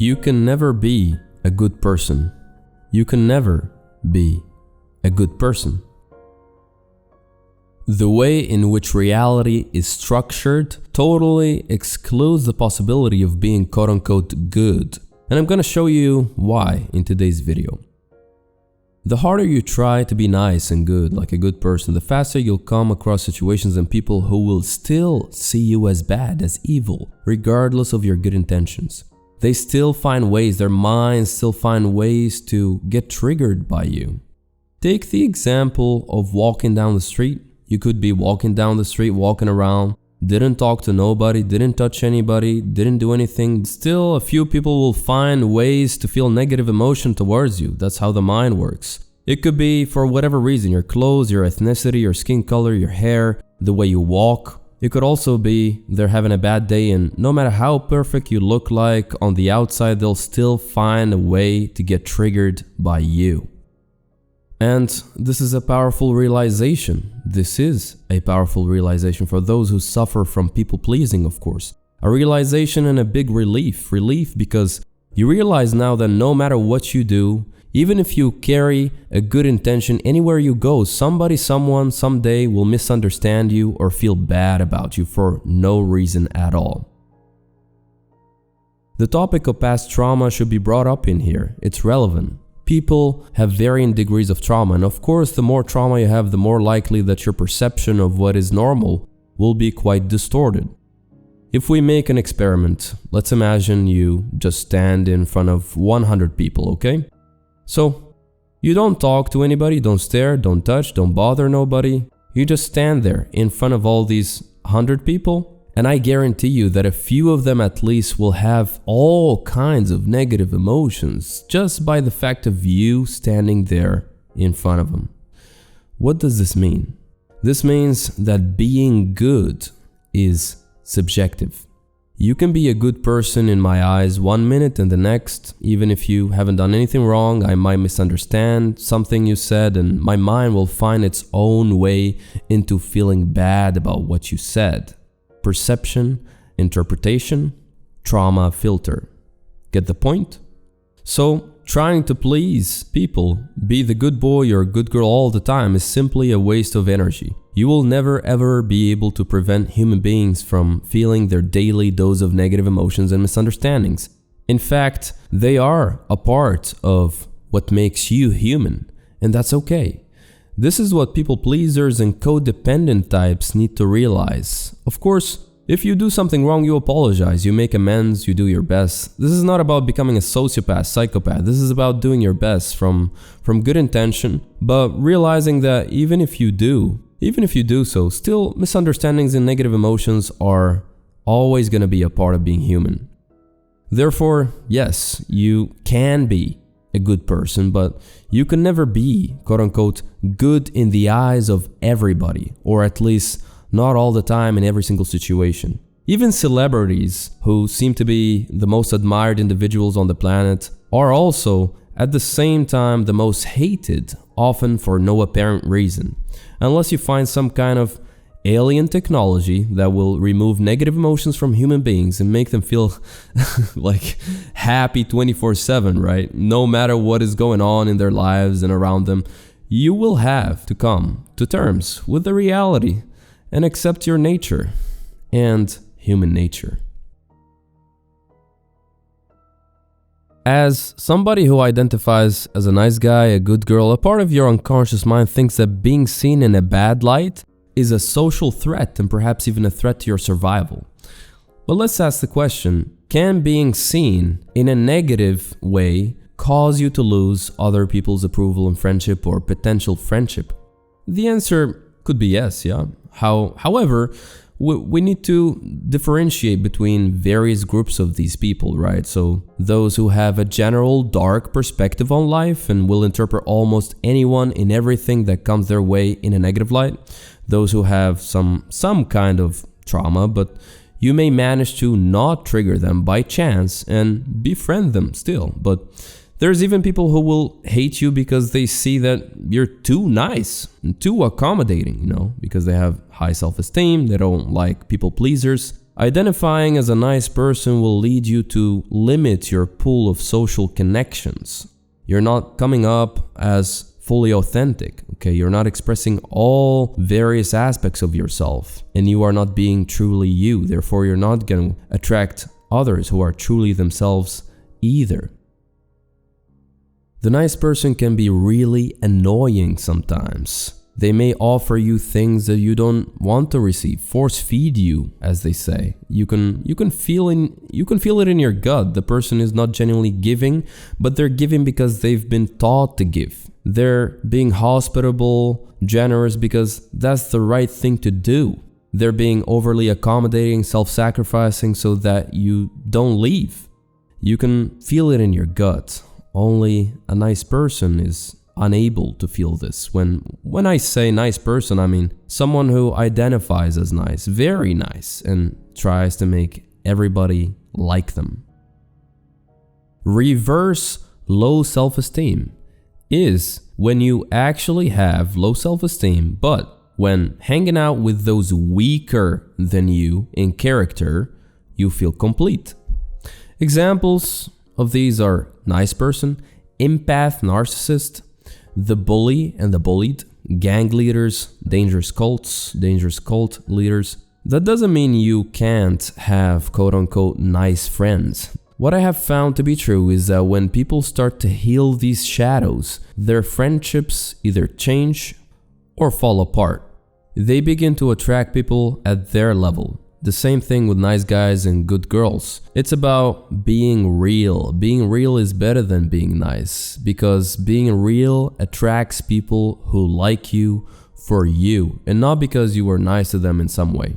You can never be a good person. You can never be a good person. The way in which reality is structured totally excludes the possibility of being quote-unquote good. And I'm gonna show you why in today's video. The harder you try to be nice and good, like a good person, the faster you'll come across situations and people who will still see you as bad, as evil, regardless of your good intentions. They still find ways, their minds still find ways to get triggered by you. Take the example of walking down the street. You could be walking down the street, walking around, didn't talk to nobody, didn't touch anybody, didn't do anything. Still, a few people will find ways to feel negative emotion towards you. That's how the mind works. It could be for whatever reason, your clothes, your ethnicity, your skin color, your hair, the way you walk. It could also be they're having a bad day and no matter how perfect you look like on the outside, they'll still find a way to get triggered by you. And this is a powerful realization. This is a powerful realization for those who suffer from people pleasing, of course. A realization and a big relief. Relief because you realize now that no matter what you do, even if you carry a good intention anywhere you go, somebody, someone, someday will misunderstand you or feel bad about you for no reason at all. The topic of past trauma should be brought up in here. It's relevant. People have varying degrees of trauma, and of course, the more trauma you have, the more likely that your perception of what is normal will be quite distorted. If we make an experiment, let's imagine you just stand in front of 100 people, okay? So, you don't talk to anybody, don't stare, don't touch, don't bother nobody. You just stand there in front of all these 100 people. And I guarantee you that a few of them at least will have all kinds of negative emotions just by the fact of you standing there in front of them. What does this mean? This means that being good is subjective. You can be a good person in my eyes 1 minute and the next, even if you haven't done anything wrong, I might misunderstand something you said and my mind will find its own way into feeling bad about what you said. Perception, interpretation, trauma filter. Get the point? So, trying to please people, be the good boy or good girl all the time is simply a waste of energy. You will never ever be able to prevent human beings from feeling their daily dose of negative emotions and misunderstandings. In fact, they are a part of what makes you human, and that's okay. This is what people pleasers and codependent types need to realize. Of course, if you do something wrong, you apologize, you make amends, you do your best. This is not about becoming a sociopath, psychopath. This is about doing your best from good intention, but realizing that even if you do so, still misunderstandings and negative emotions are always going to be a part of being human. Therefore, yes, you can be a good person, but you can never be, quote-unquote, good in the eyes of everybody, or at least not all the time in every single situation. Even celebrities, who seem to be the most admired individuals on the planet, are also, at the same time, the most hated, often for no apparent reason. Unless you find some kind of alien technology that will remove negative emotions from human beings and make them feel like happy 24/7, right? No matter what is going on in their lives and around them, you will have to come to terms with the reality and accept your nature and human nature. As somebody who identifies as a nice guy, a good girl, a part of your unconscious mind thinks that being seen in a bad light is a social threat and perhaps even a threat to your survival. But let's ask the question, can being seen in a negative way cause you to lose other people's approval and friendship or potential friendship? The answer could be yes, yeah. However, we need to differentiate between various groups of these people, right? So those who have a general dark perspective on life and will interpret almost anyone and everything that comes their way in a negative light. Those who have some kind of trauma, but you may manage to not trigger them by chance and befriend them still. But there's even people who will hate you because they see that you're too nice and too accommodating, because they have high self-esteem, they don't like people pleasers. Identifying as a nice person will lead you to limit your pool of social connections. You're not coming up as fully authentic, okay? You're not expressing all various aspects of yourself, and you are not being truly you. Therefore, you're not going to attract others who are truly themselves either. The nice person can be really annoying sometimes. They may offer you things that you don't want to receive, force feed you, as they say. You can feel it in your gut. The person is not genuinely giving, but they're giving because they've been taught to give. They're being hospitable, generous because that's the right thing to do. They're being overly accommodating, self-sacrificing so that you don't leave. You can feel it in your gut. Only a nice person is unable to feel this. When I say nice person, I mean someone who identifies as nice, very nice, and tries to make everybody like them. Reverse low self-esteem is when you actually have low self-esteem, but when hanging out with those weaker than you in character, you feel complete. Examples of these are nice person, empath, narcissist, the bully and the bullied, gang leaders, dangerous cult leaders. That doesn't mean you can't have quote-unquote nice friends. What I have found to be true is that when people start to heal these shadows, their friendships either change or fall apart. They begin to attract people at their level. The same thing with nice guys and good girls. It's about being real. Being real is better than being nice, because being real attracts people who like you for you and not because you were nice to them in some way.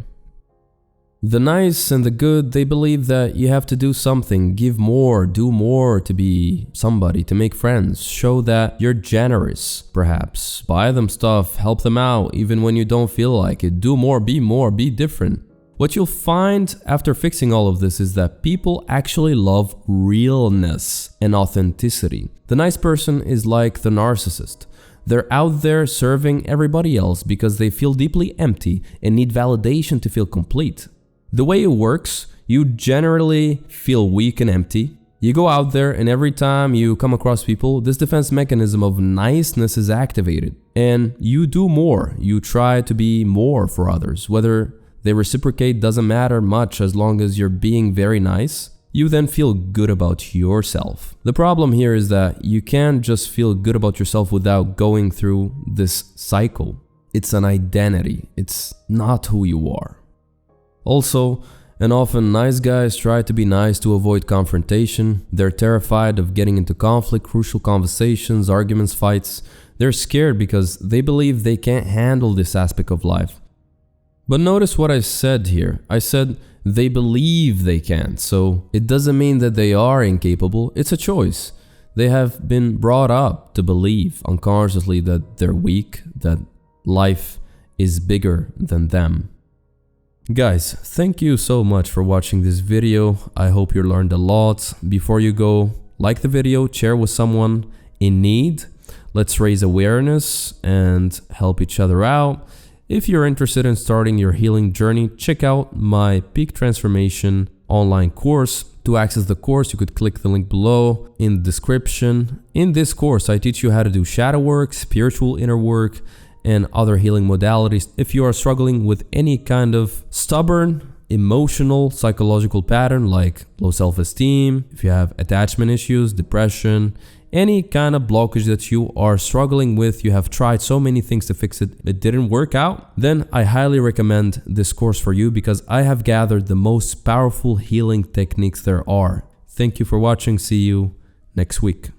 The nice and the good, they believe that you have to do something, give more, do more to be somebody, to make friends, show that you're generous, perhaps. Buy them stuff, help them out, even when you don't feel like it. Do more, be different. What you'll find after fixing all of this is that people actually love realness and authenticity. The nice person is like the narcissist. They're out there serving everybody else because they feel deeply empty and need validation to feel complete. The way it works, you generally feel weak and empty. You go out there and every time you come across people, this defense mechanism of niceness is activated. And you do more. You try to be more for others. Whether they reciprocate doesn't matter much as long as you're being very nice. You then feel good about yourself. The problem here is that you can't just feel good about yourself without going through this cycle. It's an identity. It's not who you are. Also, and often nice guys try to be nice to avoid confrontation. They're terrified of getting into conflict, crucial conversations, arguments, fights. They're scared because they believe they can't handle this aspect of life. But notice what I said here. I said they believe they can't, so it doesn't mean that they are incapable. It's a choice. They have been brought up to believe unconsciously that they're weak, that life is bigger than them. Guys, thank you so much for watching this video. I hope you learned a lot. Before you go, like the video, share with someone in need. Let's raise awareness and help each other out. If you're interested in starting your healing journey, check out my Peak Transformation online course. To access the course, you could click the link below in the description. In this course, I teach you how to do shadow work, spiritual inner work, and other healing modalities. If you are struggling with any kind of stubborn, emotional, psychological pattern like low self-esteem, if you have attachment issues, depression, any kind of blockage that you are struggling with, you have tried so many things to fix it, it didn't work out, then I highly recommend this course for you because I have gathered the most powerful healing techniques there are. Thank you for watching. See you next week.